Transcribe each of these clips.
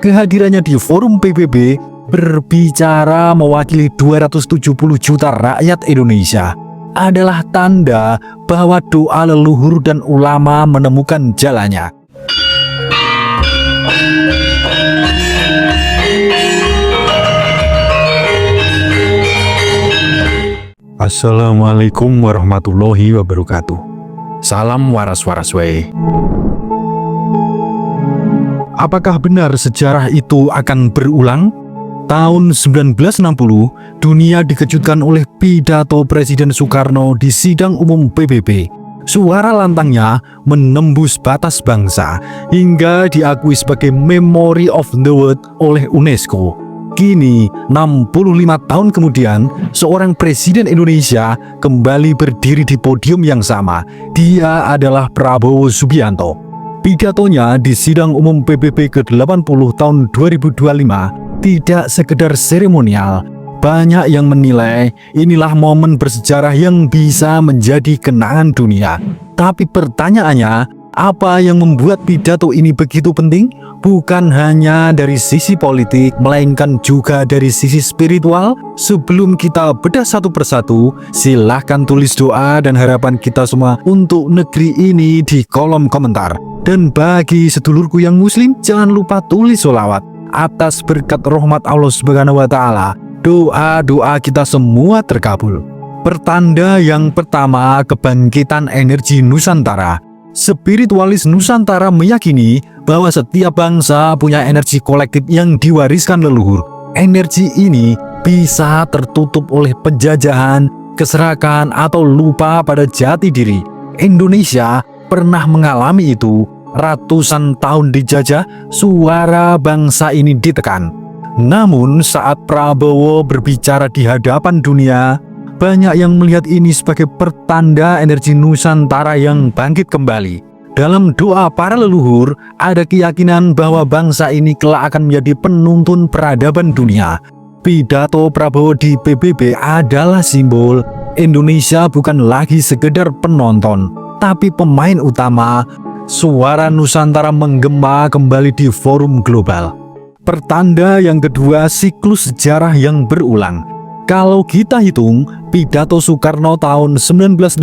Kehadirannya di forum PBB berbicara mewakili 270 juta rakyat Indonesia adalah tanda bahwa doa leluhur dan ulama menemukan jalannya. Assalamualaikum warahmatullahi wabarakatuh. Salam waras-waras wae. Apakah benar sejarah itu akan berulang? Tahun 1960, dunia dikejutkan oleh pidato Presiden Soekarno di sidang umum PBB. Suara lantangnya menembus batas bangsa hingga diakui sebagai Memory of the World oleh UNESCO. Kini, 65 tahun kemudian, seorang presiden Indonesia kembali berdiri di podium yang sama. Dia adalah Prabowo Subianto. Pidatonya di sidang umum PBB ke-80 tahun 2025 tidak sekedar seremonial. Banyak yang menilai inilah momen bersejarah yang bisa menjadi kenangan dunia. Tapi pertanyaannya, apa yang membuat pidato ini begitu penting? Bukan hanya dari sisi politik, melainkan juga dari sisi spiritual. Sebelum kita bedah satu persatu, silahkan tulis doa dan harapan kita semua untuk negeri ini di kolom komentar. Dan bagi sedulurku yang muslim, jangan lupa tulis sholawat. Atas berkat rahmat Allah Subhanahu wa Ta'ala, doa-doa kita semua terkabul. Pertanda yang pertama, kebangkitan energi Nusantara. Spiritualis Nusantara meyakini bahwa setiap bangsa punya energi kolektif yang diwariskan leluhur. Energi ini bisa tertutup oleh penjajahan, keserakahan, atau lupa pada jati diri. Indonesia pernah mengalami itu. Ratusan tahun dijajah, suara bangsa ini ditekan. Namun saat Prabowo berbicara di hadapan dunia, banyak yang melihat ini sebagai pertanda energi Nusantara yang bangkit kembali. Dalam doa para leluhur, ada keyakinan bahwa bangsa ini kelak akan menjadi penuntun peradaban dunia. Pidato Prabowo di PBB adalah simbol Indonesia bukan lagi sekedar penonton, tapi pemain utama. Suara Nusantara menggema kembali di forum global. Pertanda yang kedua, siklus sejarah yang berulang. Kalau kita hitung, pidato Soekarno tahun 1960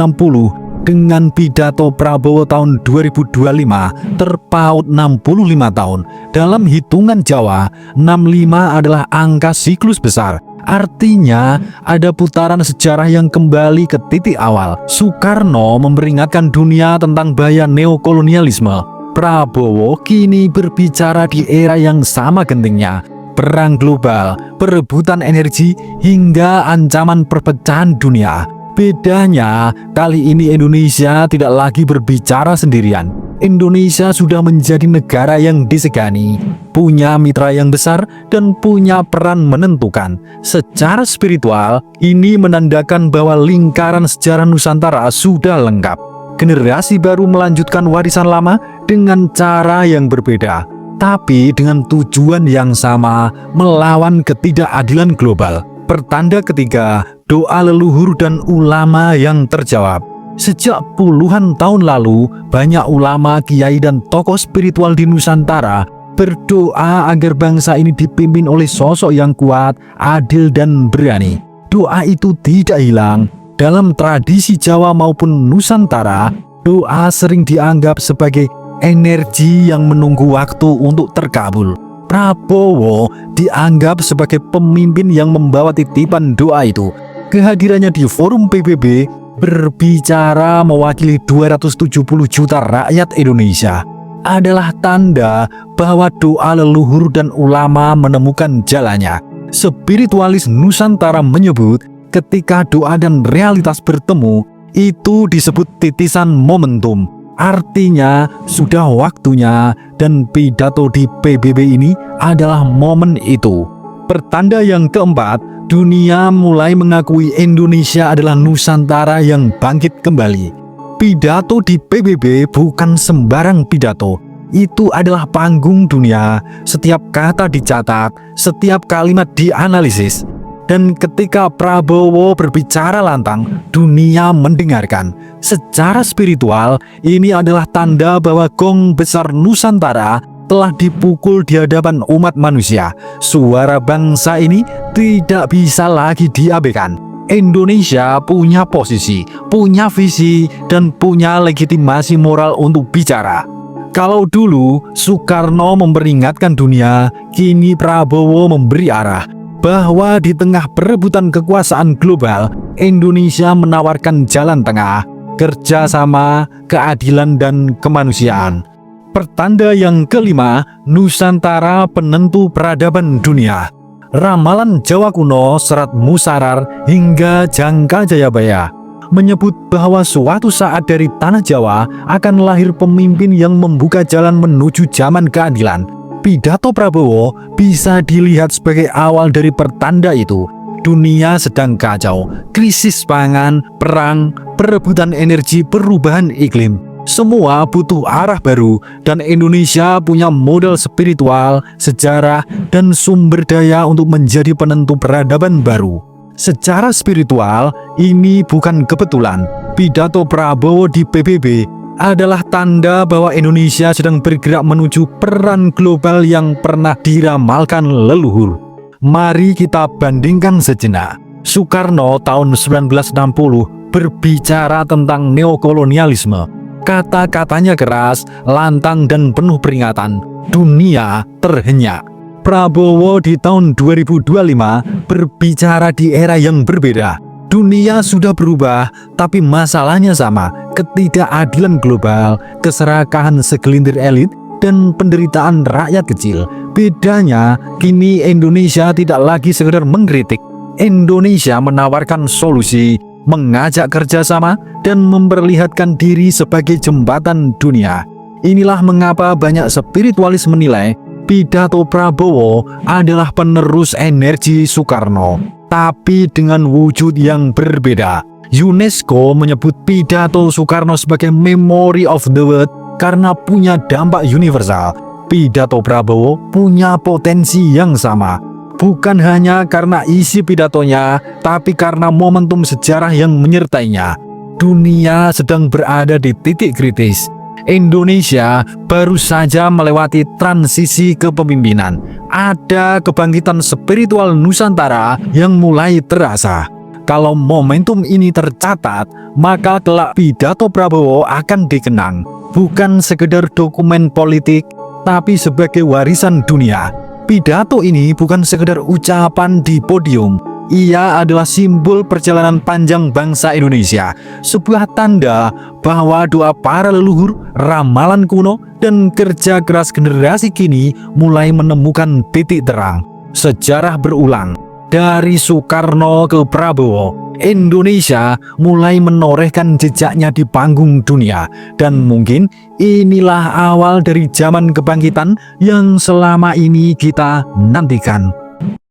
dengan pidato Prabowo tahun 2025 terpaut 65 tahun. Dalam hitungan Jawa, 65 adalah angka siklus besar. Artinya, ada putaran sejarah yang kembali ke titik awal. Soekarno memperingatkan dunia tentang bahaya neokolonialisme. Prabowo kini berbicara di era yang sama gentingnya. Perang global, perebutan energi, hingga ancaman perpecahan dunia. Bedanya, kali ini Indonesia tidak lagi berbicara sendirian. Indonesia sudah menjadi negara yang disegani, punya mitra yang besar, dan punya peran menentukan. Secara spiritual, ini menandakan bahwa lingkaran sejarah Nusantara sudah lengkap. Generasi baru melanjutkan warisan lama dengan cara yang berbeda, tapi dengan tujuan yang sama, melawan ketidakadilan global. Pertanda ketiga, doa leluhur dan ulama yang terjawab. Sejak puluhan tahun lalu, banyak ulama, kiai, dan tokoh spiritual di Nusantara berdoa agar bangsa ini dipimpin oleh sosok yang kuat, adil, dan berani. Doa itu tidak hilang. Dalam tradisi Jawa maupun Nusantara, doa sering dianggap sebagai energi yang menunggu waktu untuk terkabul. Prabowo dianggap sebagai pemimpin yang membawa titipan doa itu. Kehadirannya di forum PBB berbicara mewakili 270 juta rakyat Indonesia adalah tanda bahwa doa leluhur dan ulama menemukan jalannya. Spiritualis Nusantara menyebut ketika doa dan realitas bertemu, itu disebut titisan momentum. Artinya sudah waktunya, dan pidato di PBB ini adalah momen itu. Pertanda yang keempat, dunia mulai mengakui Indonesia adalah Nusantara yang bangkit kembali. Pidato di PBB bukan sembarang pidato. Itu adalah panggung dunia. Setiap kata dicatat, setiap kalimat dianalisis. Dan ketika Prabowo berbicara lantang, dunia mendengarkan. Secara spiritual, ini adalah tanda bahwa gong besar Nusantara telah dipukul di hadapan umat manusia. Suara bangsa ini tidak bisa lagi diabaikan. Indonesia punya posisi, punya visi, dan punya legitimasi moral untuk bicara. Kalau dulu Soekarno memperingatkan dunia, kini Prabowo memberi arah bahwa di tengah perebutan kekuasaan global, Indonesia menawarkan jalan tengah, kerjasama, keadilan, dan kemanusiaan. Pertanda yang kelima, Nusantara penentu peradaban dunia. Ramalan Jawa kuno, Serat Musarar hingga Jangka Jayabaya menyebut bahwa suatu saat dari tanah Jawa akan lahir pemimpin yang membuka jalan menuju zaman keadilan. Pidato Prabowo bisa dilihat sebagai awal dari pertanda itu. Dunia sedang kacau, krisis pangan, perang, perebutan energi, perubahan iklim. Semua butuh arah baru, dan Indonesia punya modal spiritual, sejarah, dan sumber daya untuk menjadi penentu peradaban baru. Secara spiritual, ini bukan kebetulan. Pidato Prabowo di PBB adalah tanda bahwa Indonesia sedang bergerak menuju peran global yang pernah diramalkan leluhur. Mari kita bandingkan sejenak. Soekarno tahun 1960 berbicara tentang neokolonialisme. Kata-katanya keras, lantang, dan penuh peringatan. Dunia terhenyak. Prabowo di tahun 2025 berbicara di era yang berbeda. Dunia sudah berubah, tapi masalahnya sama. Ketidakadilan global, keserakahan segelintir elit, dan penderitaan rakyat kecil. Bedanya, kini Indonesia tidak lagi sekedar mengkritik. Indonesia menawarkan solusi, mengajak kerjasama, dan memperlihatkan diri sebagai jembatan dunia. Inilah mengapa banyak spiritualis menilai pidato Prabowo adalah penerus energi Soekarno, tapi dengan wujud yang berbeda. UNESCO menyebut pidato Soekarno sebagai memory of the world karena punya dampak universal. Pidato Prabowo punya potensi yang sama, bukan hanya karena isi pidatonya, tapi karena momentum sejarah yang menyertainya. Dunia sedang berada di titik kritis. Indonesia baru saja melewati transisi kepemimpinan. Ada kebangkitan spiritual Nusantara yang mulai terasa. Kalau momentum ini tercatat, maka kelak pidato Prabowo akan dikenang bukan sekedar dokumen politik, tapi sebagai warisan dunia. Pidato ini bukan sekedar ucapan di podium. Ia adalah simbol perjalanan panjang bangsa Indonesia, sebuah tanda bahwa doa para leluhur, ramalan kuno, dan kerja keras generasi kini mulai menemukan titik terang. Sejarah berulang. Dari Soekarno ke Prabowo, Indonesia mulai menorehkan jejaknya di panggung dunia. Dan mungkin inilah awal dari zaman kebangkitan yang selama ini kita nantikan.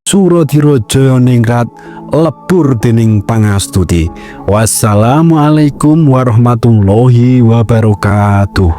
Suradiro Joyoningrat lebur dening pangastuti. Wassalamualaikum warahmatullahi wabarakatuh.